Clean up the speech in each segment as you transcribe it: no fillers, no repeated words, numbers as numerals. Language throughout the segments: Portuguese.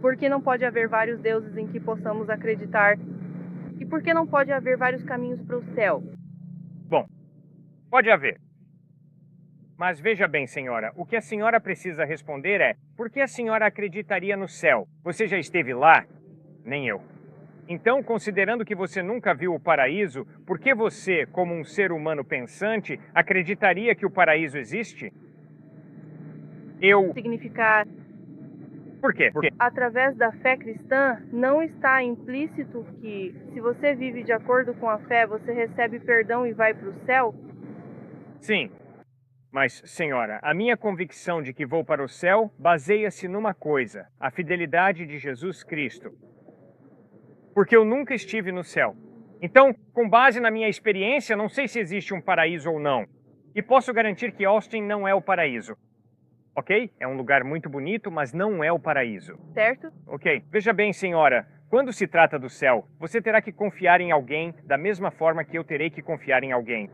Por que não pode haver vários deuses em que possamos acreditar? E por que não pode haver vários caminhos para o céu? Bom, pode haver. Mas veja bem, senhora, o que a senhora precisa responder é: por que a senhora acreditaria no céu? Você já esteve lá? Nem eu. Então, considerando que você nunca viu o paraíso, por que você, como um ser humano pensante, acreditaria que o paraíso existe? Eu. Significar, Por quê? Porque. através da fé cristã, não está implícito que, se você vive de acordo com a fé, você recebe perdão e vai para o céu? Sim. Mas, senhora, a minha convicção de que vou para o céu baseia-se numa coisa: a fidelidade de Jesus Cristo. Porque eu nunca estive no céu. Então, com base na minha experiência, não sei se existe um paraíso ou não. E posso garantir que Austin não é o paraíso. Ok? É um lugar muito bonito, mas não é o paraíso. Certo? Ok. Veja bem, senhora. Quando se trata do céu, você terá que confiar em alguém da mesma forma que eu terei que confiar em alguém.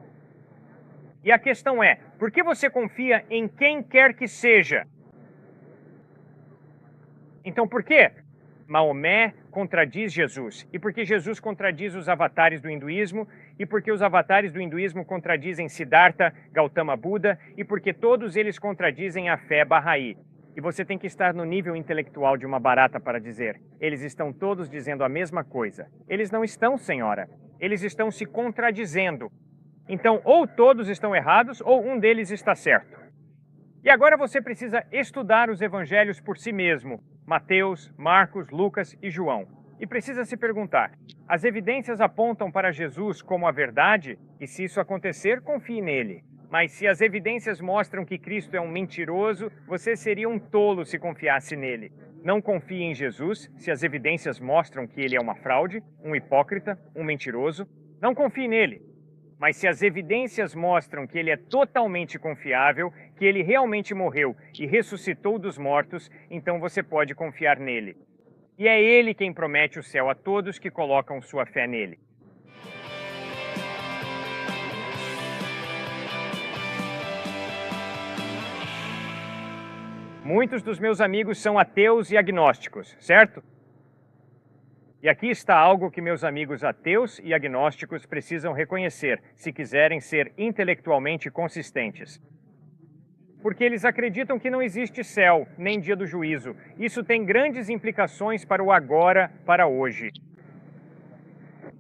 E a questão é, por que você confia em quem quer que seja? Então por quê? Maomé contradiz Jesus. E porque Jesus contradiz os avatares do hinduísmo, e porque os avatares do hinduísmo contradizem Siddhartha, Gautama Buda, e porque todos eles contradizem a fé Bahá'í. E você tem que estar no nível intelectual de uma barata para dizer: eles estão todos dizendo a mesma coisa. Eles não estão, senhora. Eles estão se contradizendo. Então, ou todos estão errados, ou um deles está certo. E agora você precisa estudar os evangelhos por si mesmo, Mateus, Marcos, Lucas e João. E precisa se perguntar: as evidências apontam para Jesus como a verdade? E se isso acontecer, confie nele. Mas se as evidências mostram que Cristo é um mentiroso, você seria um tolo se confiasse nele. Não confie em Jesus se as evidências mostram que ele é uma fraude, um hipócrita, um mentiroso. Não confie nele. Mas se as evidências mostram que ele é totalmente confiável, que ele realmente morreu e ressuscitou dos mortos, então você pode confiar nele. E é ele quem promete o céu a todos que colocam sua fé nele. Muitos dos meus amigos são ateus e agnósticos, certo? E aqui está algo que meus amigos ateus e agnósticos precisam reconhecer se quiserem ser intelectualmente consistentes. Porque eles acreditam que não existe céu, nem dia do juízo. Isso tem grandes implicações para o agora, para hoje.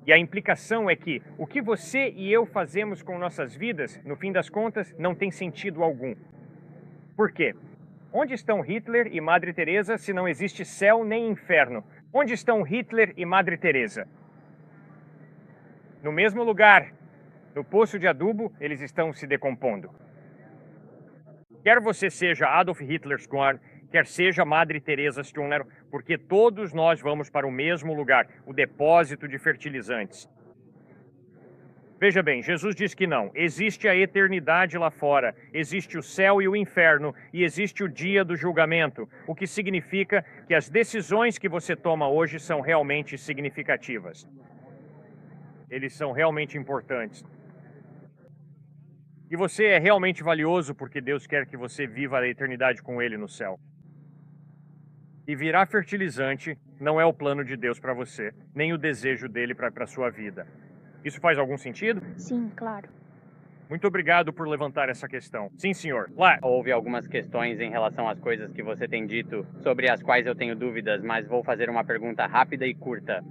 E a implicação é que o que você e eu fazemos com nossas vidas, no fim das contas, não tem sentido algum. Por quê? Onde estão Hitler e Madre Teresa se não existe céu nem inferno? Onde estão Hitler e Madre Teresa? No mesmo lugar. No poço de adubo, eles estão se decompondo. Quer você seja Adolf Hitler Scorn, quer seja Madre Teresa Stunner, porque todos nós vamos para o mesmo lugar, o depósito de fertilizantes. Veja bem, Jesus diz que não. Existe a eternidade lá fora, existe o céu e o inferno, e existe o dia do julgamento, o que significa que as decisões que você toma hoje são realmente significativas. Eles são realmente importantes. E você é realmente valioso porque Deus quer que você viva a eternidade com Ele no céu. E virar fertilizante não é o plano de Deus para você, nem o desejo dele para a sua vida. Isso faz algum sentido? Sim, claro. Muito obrigado por levantar essa questão. Sim, senhor. Lá. Houve algumas questões em relação às coisas que você tem dito, sobre as quais eu tenho dúvidas, mas vou fazer uma pergunta rápida e curta.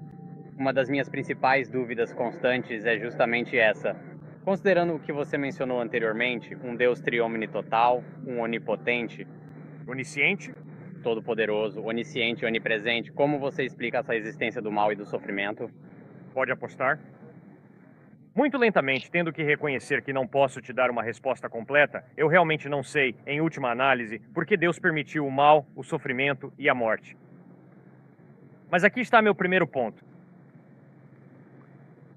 Uma das minhas principais dúvidas constantes é justamente essa. Considerando o que você mencionou anteriormente, um Deus triomni total, um onipotente, Onisciente? todo-poderoso, onisciente, onipresente, como você explica essa existência do mal e do sofrimento? Pode apostar? Muito lentamente, tendo que reconhecer que não posso te dar uma resposta completa, eu realmente não sei, em última análise, por que Deus permitiu o mal, o sofrimento e a morte. Mas aqui está meu primeiro ponto.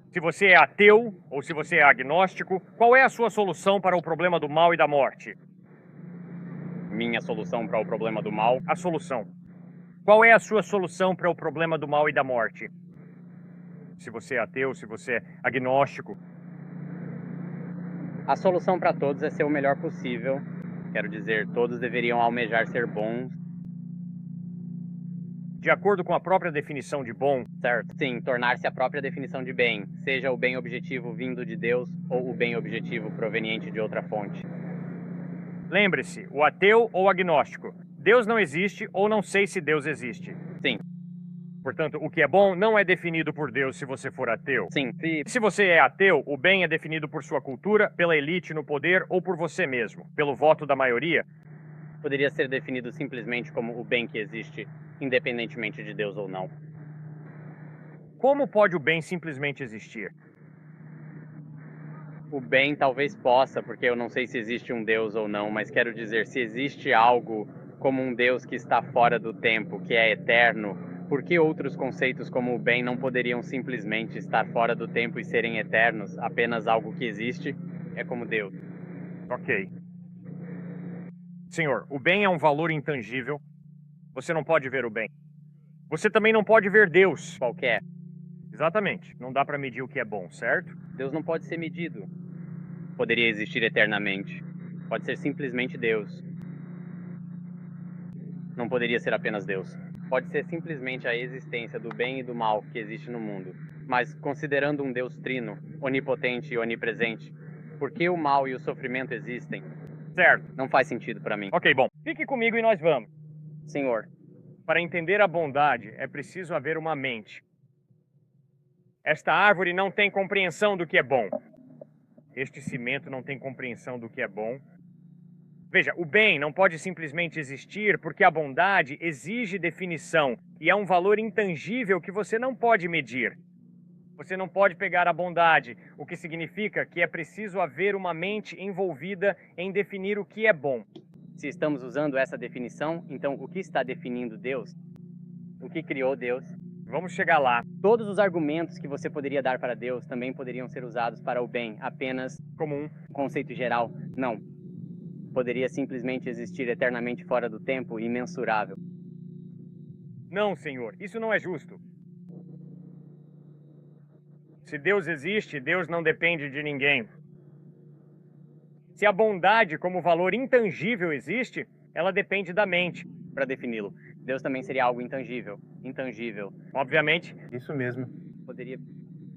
Se você é ateu ou se você é agnóstico, qual é a sua solução para o problema do mal e da morte? Minha solução para o problema do mal? A solução. Qual é a sua solução para o problema do mal e da morte? Se você é ateu, se você é agnóstico. A solução para todos é ser o melhor possível. Quero dizer, todos deveriam almejar ser bons. de acordo com a própria definição de bom. Certo. Sim, tornar-se a própria definição de bem, seja o bem objetivo vindo de Deus ou o bem objetivo proveniente de outra fonte. Lembre-se, o ateu ou agnóstico. Deus não existe ou não sei se Deus existe. Sim. Portanto, o que é bom não é definido por Deus se você for ateu. Sim. Se você é ateu, o bem é definido por sua cultura, pela elite no poder ou por você mesmo, pelo voto da maioria. Poderia ser definido simplesmente como o bem que existe, independentemente de Deus ou não. Como pode o bem simplesmente existir? O bem talvez possa, porque eu não sei se existe um Deus ou não, mas quero dizer, se existe algo como um Deus que está fora do tempo, que é eterno, por que outros conceitos como o bem não poderiam simplesmente estar fora do tempo e serem eternos, apenas algo que existe? É como Deus. Ok. Senhor, o bem é um valor intangível. Você não pode ver o bem. Você também não pode ver Deus. Qualquer. Exatamente. Não dá para medir o que é bom, certo? Deus não pode ser medido. Poderia existir eternamente. Pode ser simplesmente Deus. Não poderia ser apenas Deus. Pode ser simplesmente a existência do bem e do mal que existe no mundo. Mas, considerando um Deus trino, onipotente e onipresente, por que o mal e o sofrimento existem? Certo. Não faz sentido para mim. Ok, bom. Fique comigo e nós vamos. Senhor, Para entender a bondade, é preciso haver uma mente. Esta árvore não tem compreensão do que é bom. Este cimento não tem compreensão do que é bom. Veja, o bem não pode simplesmente existir porque a bondade exige definição e é um valor intangível que você não pode medir. Você não pode pegar a bondade, o que significa que é preciso haver uma mente envolvida em definir o que é bom. se estamos usando essa definição, então o que está definindo Deus? O que criou Deus? Vamos chegar lá. Todos os argumentos que você poderia dar para Deus também poderiam ser usados para o bem, apenas Como um conceito geral. Não. Poderia simplesmente existir eternamente fora do tempo, imensurável. Não, Senhor, isso não é justo. Se Deus existe, Deus não depende de ninguém. Se a bondade como valor intangível existe, ela depende da mente. Para defini-lo, Deus também seria algo intangível. Intangível. Obviamente, Isso mesmo. Poderia...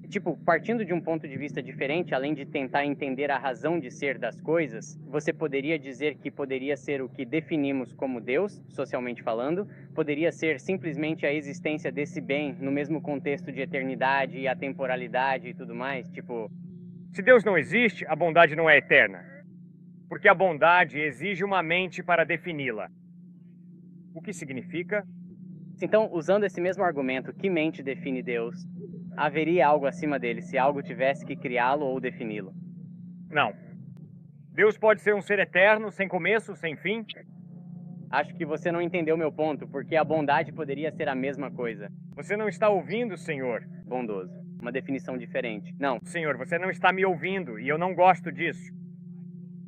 Tipo, partindo de um ponto de vista diferente, além de tentar entender a razão de ser das coisas, você poderia dizer que poderia ser o que definimos como Deus, socialmente falando, poderia ser simplesmente a existência desse bem no mesmo contexto de eternidade e atemporalidade e tudo mais, tipo... se Deus não existe, a bondade não é eterna. Porque a bondade exige uma mente para defini-la. O que significa? Então, usando esse mesmo argumento, que mente define Deus? Haveria algo acima dele se algo tivesse que criá-lo ou defini-lo? Não. Deus pode ser um ser eterno, sem começo, sem fim. Acho que você não entendeu meu ponto, porque a bondade poderia ser a mesma coisa. Você não está ouvindo, Senhor. Bondoso. Uma definição diferente. Não. Senhor, você não está me ouvindo e eu não gosto disso.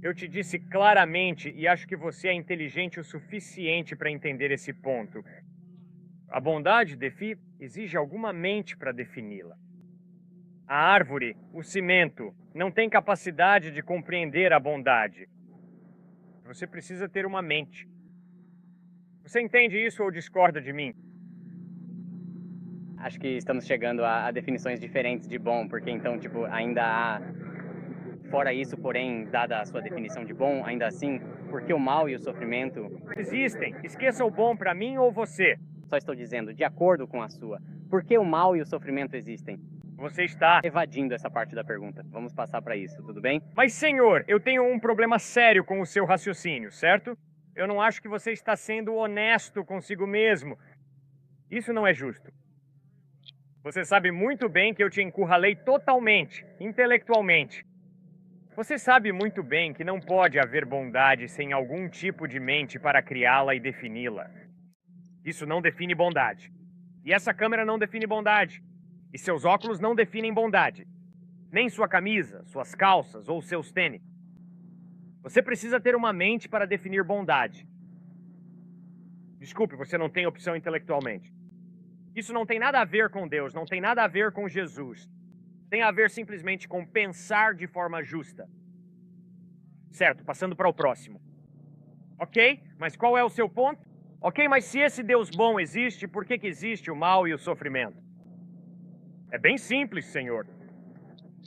Eu te disse claramente e acho que você é inteligente o suficiente para entender esse ponto. A bondade, Defi, exige alguma mente para defini-la. A árvore, o cimento, não tem capacidade de compreender a bondade. Você precisa ter uma mente. Você entende isso ou discorda de mim? Acho que estamos chegando a definições diferentes de bom, porque então, tipo, ainda há... Fora isso, porém, dada a sua definição de bom, ainda assim, porque o mal e o sofrimento... Existem. Esqueça o bom para mim ou você. Só estou dizendo, de acordo com a sua. Por que o mal e o sofrimento existem? Você está Evadindo essa parte da pergunta. Vamos passar para isso, tudo bem? Mas, senhor, eu tenho um problema sério com o seu raciocínio, certo? Eu não acho que você está sendo honesto consigo mesmo. Isso não é justo. Você sabe muito bem que eu te encurralei totalmente, intelectualmente. Você sabe muito bem que não pode haver bondade sem algum tipo de mente para criá-la e defini-la. Isso não define bondade. E essa câmera não define bondade. E seus óculos não definem bondade. Nem sua camisa, suas calças ou seus tênis. Você precisa ter uma mente para definir bondade. Desculpe, você não tem opção intelectualmente. Isso não tem nada a ver com Deus, não tem nada a ver com Jesus. Tem a ver simplesmente com pensar de forma justa. Certo, passando para o próximo. Ok, mas qual é o seu ponto? Ok, mas se esse Deus bom existe, por que existe o mal e o sofrimento? É bem simples, Senhor.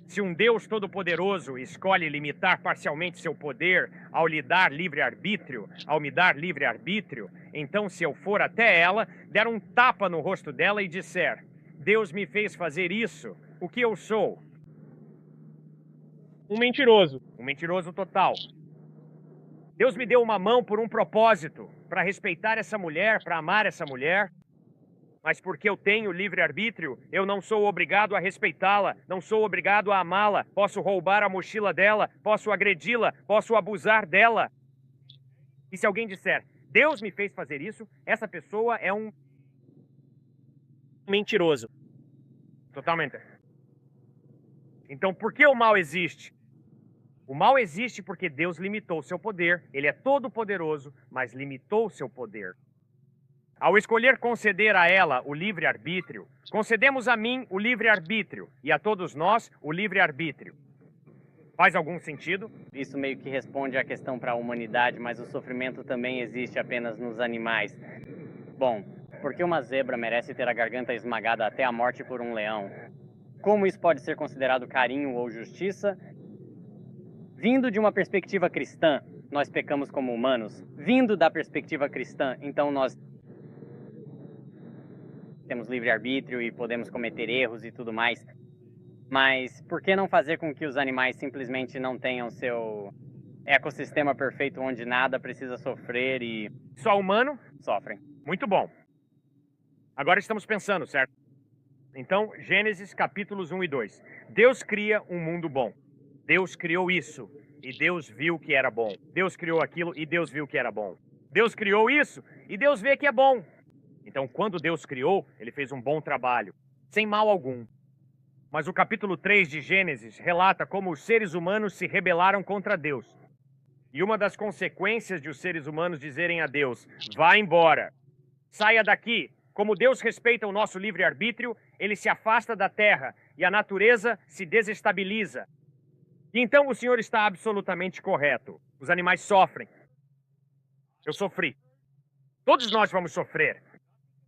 Se um Deus todo-poderoso escolhe limitar parcialmente seu poder ao lhe dar livre-arbítrio, ao me dar livre-arbítrio, então se eu for até ela, der um tapa no rosto dela e disser: Deus me fez fazer isso, o que eu sou? Um mentiroso total. Deus me deu uma mão por um propósito, para respeitar essa mulher, para amar essa mulher. Mas porque eu tenho livre-arbítrio, eu não sou obrigado a respeitá-la, não sou obrigado a amá-la. Posso roubar a mochila dela, posso agredi-la, posso abusar dela. E se alguém disser, Deus me fez fazer isso, essa pessoa é um mentiroso. Totalmente. Então, por que o mal existe? O mal existe porque Deus limitou seu poder. Ele é todo-poderoso, mas limitou seu poder. Ao escolher conceder a ela o livre-arbítrio, concedemos a mim o livre-arbítrio e a todos nós o livre-arbítrio. Faz algum sentido? Isso meio que responde à questão para a humanidade, mas o sofrimento também existe apenas nos animais. Bom, por que uma zebra merece ter a garganta esmagada até a morte por um leão? Como isso pode ser considerado carinho ou justiça? Vindo de uma perspectiva cristã, nós pecamos como humanos. Vindo da perspectiva cristã, então nós temos livre-arbítrio e podemos cometer erros e tudo mais. Mas por que não fazer com que os animais simplesmente não tenham seu ecossistema perfeito onde nada precisa sofrer e Só humano? sofrem? Muito bom. Agora estamos pensando, certo? Então, Gênesis capítulos 1 e 2. Deus cria um mundo bom. Deus criou isso e Deus viu que era bom. Deus criou aquilo e Deus viu que era bom. Deus criou isso e Deus vê que é bom. Então, quando Deus criou, ele fez um bom trabalho, sem mal algum. Mas o capítulo 3 de Gênesis relata como os seres humanos se rebelaram contra Deus. E uma das consequências de os seres humanos dizerem a Deus, vá embora, saia daqui. Como Deus respeita o nosso livre-arbítrio, ele se afasta da terra e a natureza se desestabiliza. E então o Senhor está absolutamente correto. Os animais sofrem. Eu sofri. Todos nós vamos sofrer.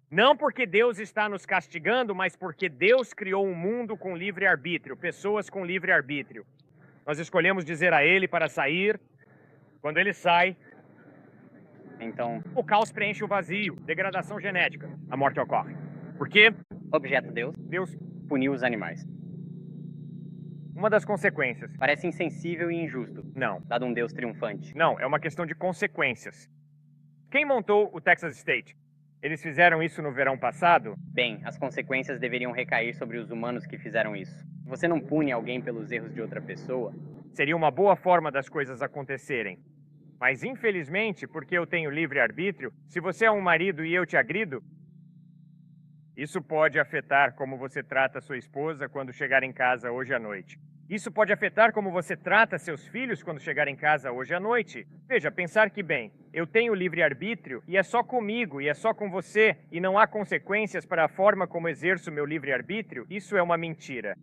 Não porque Deus está nos castigando, mas porque Deus criou um mundo com livre-arbítrio, pessoas com livre-arbítrio. Nós escolhemos dizer a ele para sair. Quando ele sai, Então, o caos preenche o vazio, degradação genética, a morte ocorre. Por quê? objeto Deus Deus, puniu os animais. uma das consequências. Parece insensível e injusto, Não, dado um Deus triunfante. não, é uma questão de consequências. Quem montou o Texas State? Eles fizeram isso no verão passado? Bem, as consequências deveriam recair sobre os humanos que fizeram isso. Você não pune alguém pelos erros de outra pessoa? Seria uma boa forma das coisas acontecerem. Mas infelizmente, porque eu tenho livre-arbítrio, se você é um marido e eu te agrido, isso pode afetar como você trata sua esposa quando chegar em casa hoje à noite. Isso pode afetar como você trata seus filhos quando chegar em casa hoje à noite. Veja, pensar que, bem, eu tenho livre-arbítrio e é só comigo e é só com você e não há consequências para a forma como exerço meu livre-arbítrio, isso é uma mentira.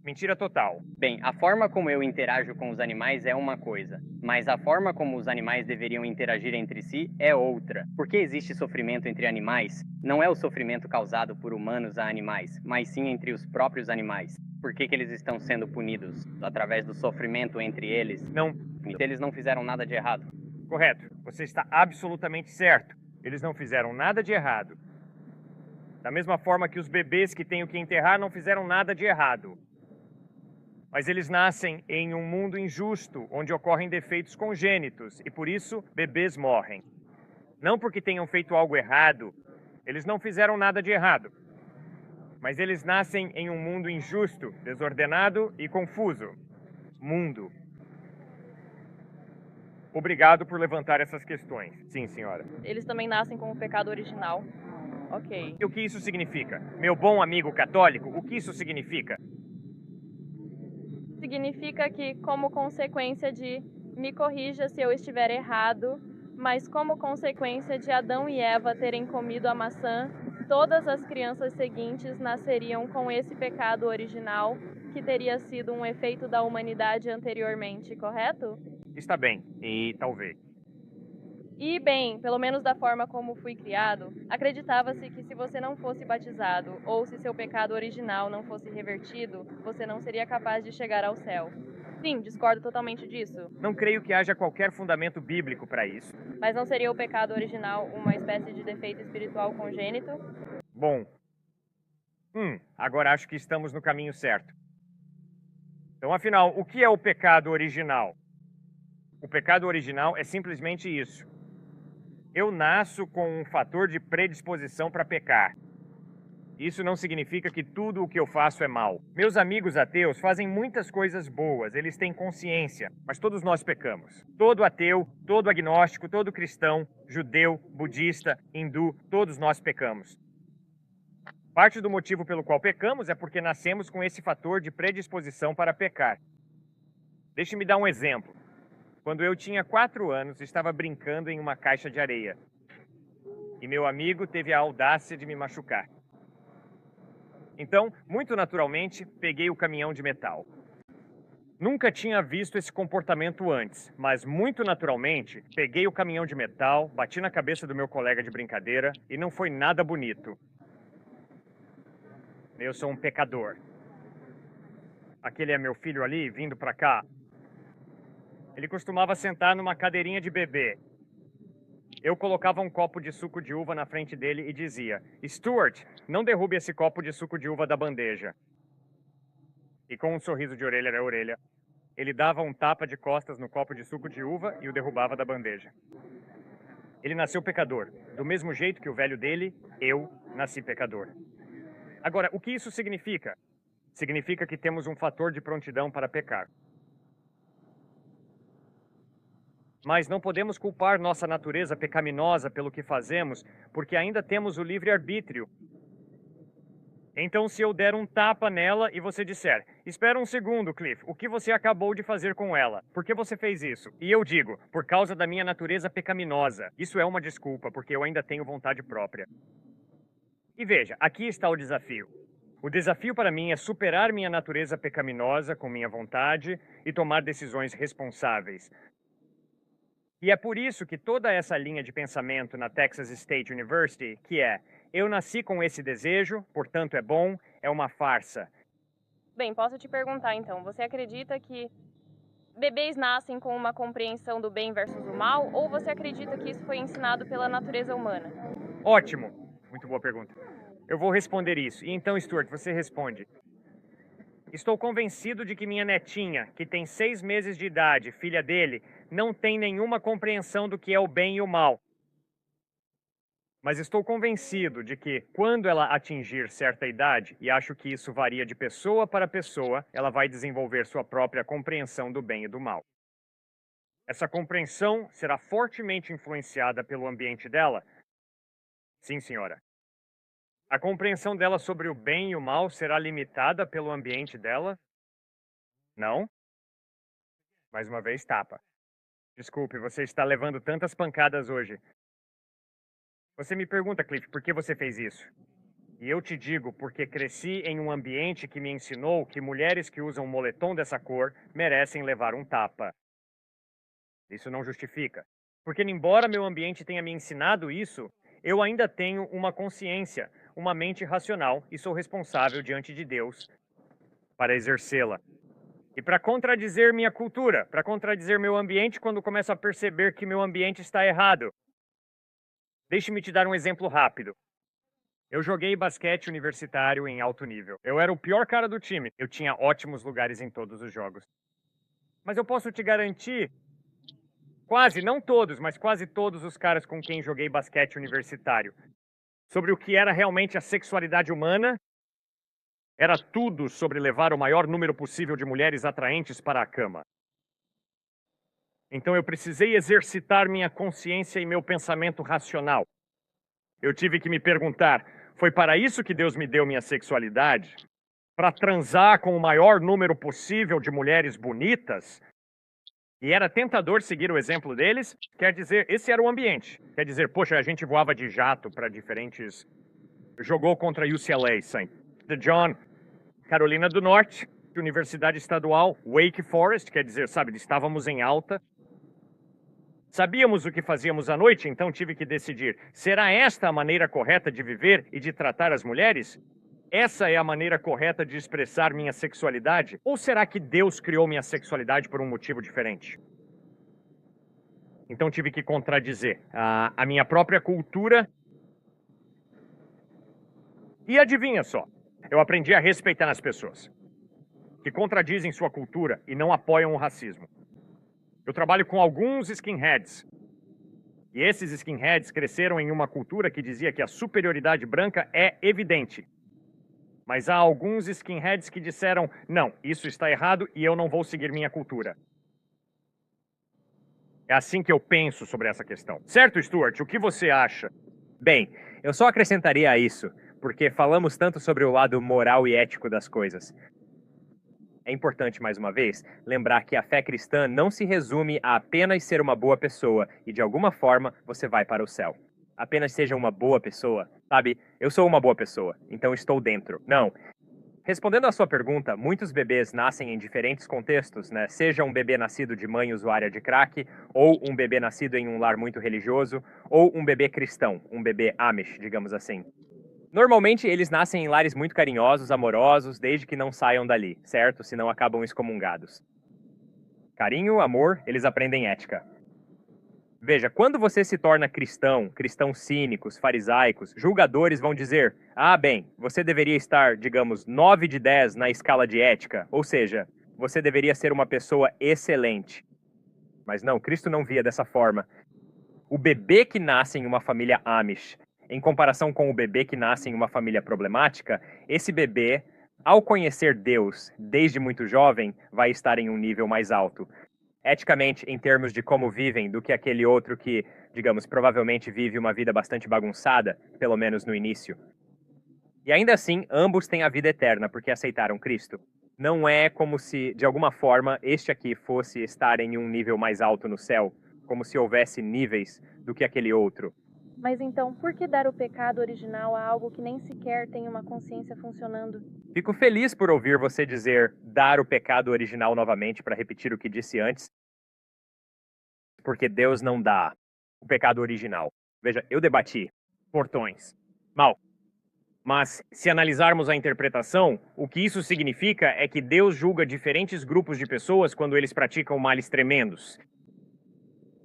Mentira total. Bem, a forma como eu interajo com os animais é uma coisa, mas a forma como os animais deveriam interagir entre si é outra. Por que existe sofrimento entre animais? Não é o sofrimento causado por humanos a animais, mas sim entre os próprios animais. Por que eles estão sendo punidos? Através do sofrimento entre eles? Não, Eles não fizeram nada de errado. correto. Você está absolutamente certo. Eles não fizeram nada de errado. Da mesma forma que os bebês que tenho que enterrar não fizeram nada de errado. Mas eles nascem em um mundo injusto, onde ocorrem defeitos congênitos, e por isso bebês morrem. Não porque tenham feito algo errado, eles não fizeram nada de errado. Mas eles nascem em um mundo injusto, desordenado e confuso. Mundo. Obrigado por levantar essas questões. Sim, senhora. Eles também nascem com o pecado original. Ok. E o que isso significa? Meu bom amigo católico, o que isso significa? Significa que, como consequência de me corrija se eu estiver errado, mas como consequência de Adão e Eva terem comido a maçã, todas as crianças seguintes nasceriam com esse pecado original, que teria sido um efeito da humanidade anteriormente, correto? Está bem, e talvez. E, bem, pelo menos da forma como fui criado, acreditava-se que se você não fosse batizado ou se seu pecado original não fosse revertido, você não seria capaz de chegar ao céu. Sim, discordo totalmente disso. Não creio que haja qualquer fundamento bíblico para isso. Mas não seria o pecado original uma espécie de defeito espiritual congênito? Bom, agora acho que estamos no caminho certo. Então, afinal, o que é o pecado original? O pecado original é simplesmente isso. Eu nasço com um fator de predisposição para pecar. Isso não significa que tudo o que eu faço é mal. Meus amigos ateus fazem muitas coisas boas, eles têm consciência, mas todos nós pecamos. Todo ateu, todo agnóstico, todo cristão, judeu, budista, hindu, todos nós pecamos. Parte do motivo pelo qual pecamos é porque nascemos com esse fator de predisposição para pecar. Deixe-me dar um exemplo. Quando eu tinha 4 anos, estava brincando em uma caixa de areia. E meu amigo teve a audácia de me machucar. Então, muito naturalmente, peguei o caminhão de metal. Nunca tinha visto esse comportamento antes, mas muito naturalmente, peguei o caminhão de metal, bati na cabeça do meu colega de brincadeira e não foi nada bonito. Eu sou um pecador. Aquele é meu filho ali, vindo pra cá. Ele costumava sentar numa cadeirinha de bebê. Eu colocava um copo de suco de uva na frente dele e dizia: Stuart, não derrube esse copo de suco de uva da bandeja. E com um sorriso de orelha a orelha, ele dava um tapa de costas no copo de suco de uva e o derrubava da bandeja. Ele nasceu pecador. Do mesmo jeito que o velho dele, eu nasci pecador. Agora, o que isso significa? Significa que temos um fator de prontidão para pecar. Mas não podemos culpar nossa natureza pecaminosa pelo que fazemos, porque ainda temos o livre-arbítrio. Então, se eu der um tapa nela e você disser: espera um segundo, Cliff, o que você acabou de fazer com ela? Por que você fez isso? E eu digo: por causa da minha natureza pecaminosa. Isso é uma desculpa, porque eu ainda tenho vontade própria. E veja, aqui está o desafio. O desafio para mim é superar minha natureza pecaminosa com minha vontade e tomar decisões responsáveis. E é por isso que toda essa linha de pensamento na Texas State University, que é: eu nasci com esse desejo, portanto é bom, é uma farsa. Bem, posso te perguntar então, você acredita que bebês nascem com uma compreensão do bem versus o mal, ou você acredita que isso foi ensinado pela natureza humana? Ótimo! Muito boa pergunta. Eu vou responder isso. E então, Stuart, você responde. Estou convencido de que minha netinha, que tem 6 meses de idade, filha dele, não tem nenhuma compreensão do que é o bem e o mal. Mas estou convencido de que, quando ela atingir certa idade, e acho que isso varia de pessoa para pessoa, ela vai desenvolver sua própria compreensão do bem e do mal. Essa compreensão será fortemente influenciada pelo ambiente dela? Sim, senhora. A compreensão dela sobre o bem e o mal será limitada pelo ambiente dela? Não? Mais uma vez, tapa. Desculpe, você está levando tantas pancadas hoje. Você me pergunta, Cliff, por que você fez isso? E eu te digo porque cresci em um ambiente que me ensinou que mulheres que usam moletom dessa cor merecem levar um tapa. Isso não justifica. Porque, embora meu ambiente tenha me ensinado isso, eu ainda tenho uma consciência, uma mente racional e sou responsável diante de Deus para exercê-la. E para contradizer minha cultura, para contradizer meu ambiente quando começo a perceber que meu ambiente está errado. Deixe-me te dar um exemplo rápido. Eu joguei basquete universitário em alto nível. Eu era o pior cara do time. Eu tinha ótimos lugares em todos os jogos. Mas eu posso te garantir, quase, não todos, mas quase todos os caras com quem joguei basquete universitário, sobre o que era realmente a sexualidade humana, era tudo sobre levar o maior número possível de mulheres atraentes para a cama. Então eu precisei exercitar minha consciência e meu pensamento racional. Eu tive que me perguntar: foi para isso que Deus me deu minha sexualidade? Para transar com o maior número possível de mulheres bonitas? E era tentador seguir o exemplo deles? Quer dizer, esse era o ambiente. Quer dizer, poxa, a gente voava de jato para diferentes... Jogou contra UCLA, St. John, Carolina do Norte, Universidade Estadual, Wake Forest, quer dizer, sabe, estávamos em alta. Sabíamos o que fazíamos à noite, então tive que decidir: será esta a maneira correta de viver e de tratar as mulheres? Essa é a maneira correta de expressar minha sexualidade? Ou será que Deus criou minha sexualidade por um motivo diferente? Então tive que contradizer a minha própria cultura. E adivinha só, eu aprendi a respeitar as pessoas que contradizem sua cultura e não apoiam o racismo. Eu trabalho com alguns skinheads. E esses skinheads cresceram em uma cultura que dizia que a superioridade branca é evidente. Mas há alguns skinheads que disseram: não, isso está errado e eu não vou seguir minha cultura. É assim que eu penso sobre essa questão. Certo, Stuart? O que você acha? Bem, eu só acrescentaria a isso, porque falamos tanto sobre o lado moral e ético das coisas. É importante, mais uma vez, lembrar que a fé cristã não se resume a apenas ser uma boa pessoa e, de alguma forma, você vai para o céu. Apenas seja uma boa pessoa. Sabe, eu sou uma boa pessoa, então estou dentro. Não. Respondendo à sua pergunta, muitos bebês nascem em diferentes contextos, né? Seja um bebê nascido de mãe usuária de crack, ou um bebê nascido em um lar muito religioso, ou um bebê cristão, um bebê Amish, digamos assim. Normalmente, eles nascem em lares muito carinhosos, amorosos, desde que não saiam dali, certo? Senão acabam excomungados. Carinho, amor, eles aprendem ética. Veja, quando você se torna cristão, cristãos cínicos, farisaicos, julgadores vão dizer: ah, bem, você deveria estar, digamos, 9 de 10 na escala de ética, ou seja, você deveria ser uma pessoa excelente. Mas não, Cristo não via dessa forma. O bebê que nasce em uma família Amish, em comparação com o bebê que nasce em uma família problemática, esse bebê, ao conhecer Deus desde muito jovem, vai estar em um nível mais alto. Eticamente, em termos de como vivem, do que aquele outro que, digamos, provavelmente vive uma vida bastante bagunçada, pelo menos no início. E ainda assim, ambos têm a vida eterna, porque aceitaram Cristo. Não é como se, de alguma forma, este aqui fosse estar em um nível mais alto no céu, como se houvesse níveis do que aquele outro. Mas então, por que dar o pecado original a algo que nem sequer tem uma consciência funcionando? Fico feliz por ouvir você dizer dar o pecado original novamente, para repetir o que disse antes. Porque Deus não dá o pecado original. Veja, eu debati portões. Mal. Mas, se analisarmos a interpretação, o que isso significa é que Deus julga diferentes grupos de pessoas quando eles praticam males tremendos.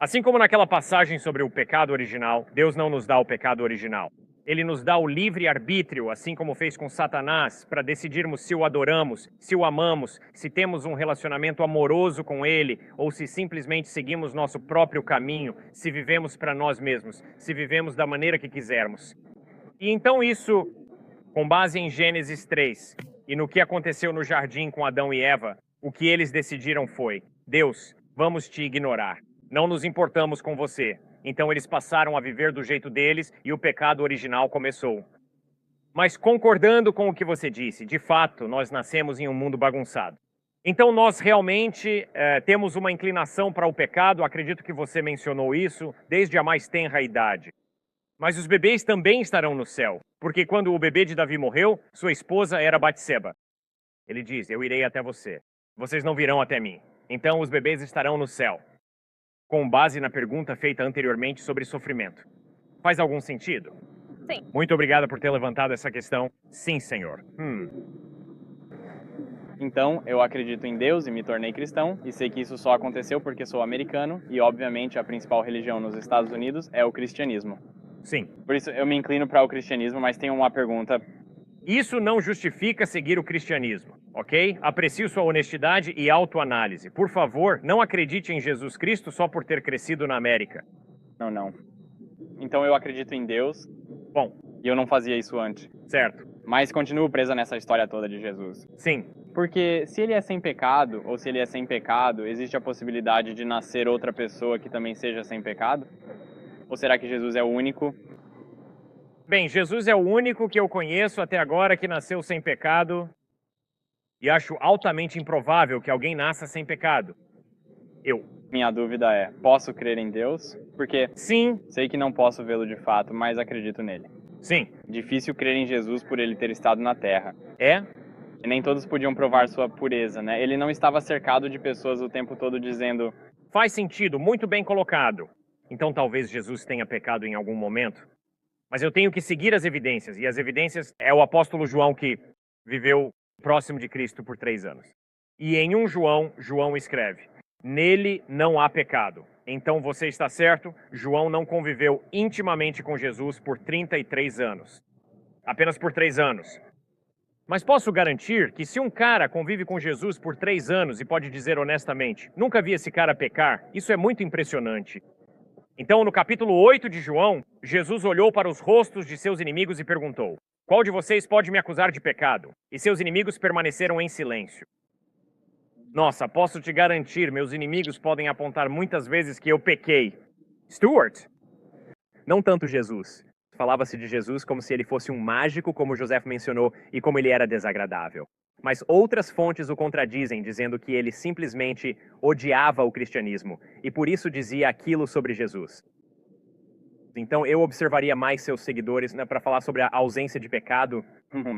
Assim como naquela passagem sobre o pecado original, Deus não nos dá o pecado original. Ele nos dá o livre-arbítrio, assim como fez com Satanás, para decidirmos se o adoramos, se o amamos, se temos um relacionamento amoroso com ele, ou se simplesmente seguimos nosso próprio caminho, se vivemos para nós mesmos, se vivemos da maneira que quisermos. E então isso, com base em Gênesis 3, e no que aconteceu no jardim com Adão e Eva, o que eles decidiram foi: Deus, vamos te ignorar. Não nos importamos com você. Então eles passaram a viver do jeito deles e o pecado original começou. Mas concordando com o que você disse, de fato, nós nascemos em um mundo bagunçado. Então nós realmente temos uma inclinação para o pecado, acredito que você mencionou isso, desde a mais tenra idade. Mas os bebês também estarão no céu, porque quando o bebê de Davi morreu, sua esposa era Batseba. Ele diz: eu irei até você. Vocês não virão até mim. Então os bebês estarão no céu. Com base na pergunta feita anteriormente sobre sofrimento. Faz algum sentido? Sim. Muito obrigado por ter levantado essa questão. Sim, senhor. Então, eu acredito em Deus e me tornei cristão, e sei que isso só aconteceu porque sou americano, e obviamente a principal religião nos Estados Unidos é o cristianismo. Sim. Por isso eu me inclino para o cristianismo, mas tenho uma pergunta. Isso não justifica seguir o cristianismo, ok? Aprecio sua honestidade e autoanálise. Por favor, não acredite em Jesus Cristo só por ter crescido na América. Não. Então eu acredito em Deus. Bom. E eu não fazia isso antes. Certo. Mas continuo presa nessa história toda de Jesus. Sim. Porque se ele é sem pecado, ou se ele é sem pecado, existe a possibilidade de nascer outra pessoa que também seja sem pecado? Ou será que Jesus é o único? Bem, Jesus é o único que eu conheço até agora que nasceu sem pecado. E acho altamente improvável que alguém nasça sem pecado. Minha dúvida é, posso crer em Deus? Porque sim, sei que não posso vê-lo de fato, mas acredito nele. Sim. Difícil crer em Jesus por ele ter estado na Terra. É? E nem todos podiam provar sua pureza, né? Ele não estava cercado de pessoas o tempo todo dizendo... Faz sentido, muito bem colocado. Então talvez Jesus tenha pecado em algum momento. Mas eu tenho que seguir as evidências, e as evidências é o apóstolo João que viveu próximo de Cristo por 3 anos. E em 1 João, João escreve: nele não há pecado. Então você está certo, João não conviveu intimamente com Jesus por 33 anos. Apenas por 3 anos. Mas posso garantir que se um cara convive com Jesus por 3 anos e pode dizer honestamente, nunca vi esse cara pecar, isso é muito impressionante. Então, no capítulo 8 de João, Jesus olhou para os rostos de seus inimigos e perguntou: qual de vocês pode me acusar de pecado? E seus inimigos permaneceram em silêncio. Nossa, posso te garantir, meus inimigos podem apontar muitas vezes que eu pequei. Stuart? Não tanto Jesus. Falava-se de Jesus como se ele fosse um mágico, como José mencionou, e como ele era desagradável. Mas outras fontes o contradizem, dizendo que ele simplesmente odiava o cristianismo e por isso dizia aquilo sobre Jesus. Então eu observaria mais seus seguidores, né, para falar sobre a ausência de pecado,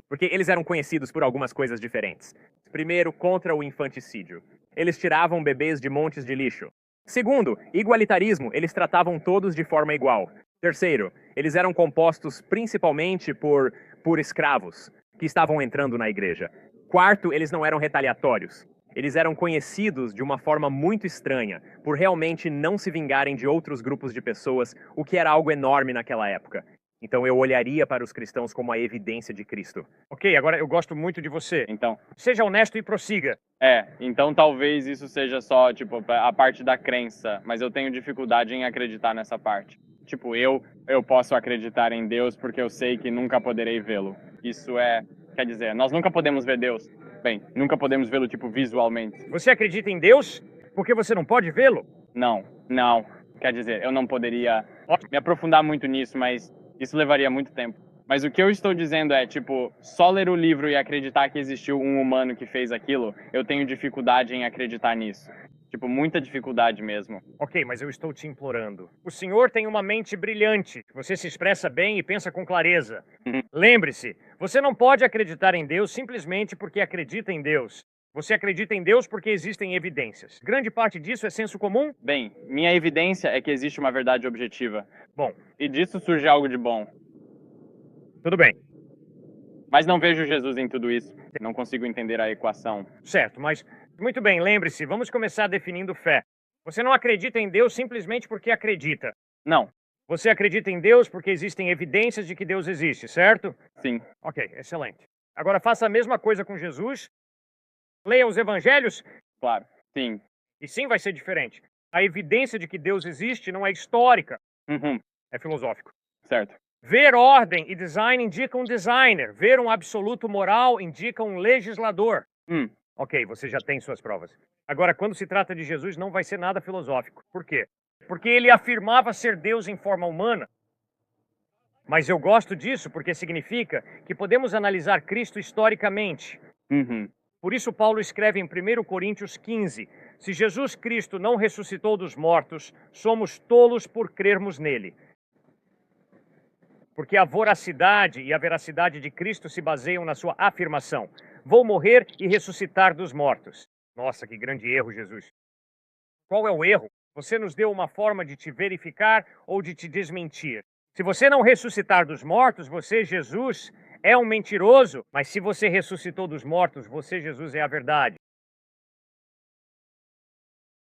porque eles eram conhecidos por algumas coisas diferentes. Primeiro, contra o infanticídio. Eles tiravam bebês de montes de lixo. Segundo, igualitarismo, eles tratavam todos de forma igual. Terceiro, eles eram compostos principalmente por escravos que estavam entrando na igreja. Quarto, eles não eram retaliatórios. Eles eram conhecidos de uma forma muito estranha, por realmente não se vingarem de outros grupos de pessoas, o que era algo enorme naquela época. Então eu olharia para os cristãos como a evidência de Cristo. Ok, agora eu gosto muito de você. Então, Seja honesto e prossiga. então talvez isso seja só, tipo, a parte da crença, mas eu tenho dificuldade em acreditar nessa parte. Tipo, eu posso acreditar em Deus porque eu sei que nunca poderei vê-lo. Isso quer dizer, nós nunca podemos ver Deus. Bem, nunca podemos vê-lo, tipo, visualmente. Você acredita em Deus porque você não pode vê-lo? Não. Quer dizer, eu não poderia me aprofundar muito nisso, mas isso levaria muito tempo. Mas o que eu estou dizendo é, tipo, só ler o livro e acreditar que existiu um humano que fez aquilo, eu tenho dificuldade em acreditar nisso. Tipo, muita dificuldade mesmo. Ok, mas eu estou te implorando. O senhor tem uma mente brilhante. Você se expressa bem e pensa com clareza. Lembre-se, você não pode acreditar em Deus simplesmente porque acredita em Deus. Você acredita em Deus porque existem evidências. Grande parte disso é senso comum? Bem, minha evidência é que existe uma verdade objetiva. Bom, E disso surge algo de bom. tudo bem. Mas não vejo Jesus em tudo isso. Não consigo entender a equação. Certo, mas muito bem, lembre-se, vamos começar definindo fé. Você não acredita em Deus simplesmente porque acredita. Não. Você acredita em Deus porque existem evidências de que Deus existe, certo? Sim. Ok, excelente. Agora faça a mesma coisa com Jesus. Leia os evangelhos Claro. Sim. e sim vai ser diferente. A evidência de que Deus existe não é histórica, Uhum. é filosófico. Certo. Ver ordem e design indica um designer. Ver um absoluto moral indica um legislador. Ok, você já tem suas provas. Agora, quando se trata de Jesus, não vai ser nada filosófico. Por quê? Porque ele afirmava ser Deus em forma humana. Mas eu gosto disso porque significa que podemos analisar Cristo historicamente. Uhum. Por isso, Paulo escreve em 1 Coríntios 15: se Jesus Cristo não ressuscitou dos mortos, somos tolos por crermos nele. Porque a voracidade e a veracidade de Cristo se baseiam na sua afirmação: vou morrer e ressuscitar dos mortos. Nossa, que grande erro, Jesus. Qual é o erro? Você nos deu uma forma de te verificar ou de te desmentir. Se você não ressuscitar dos mortos, você, Jesus, é um mentiroso. Mas se você ressuscitou dos mortos, você, Jesus, é a verdade.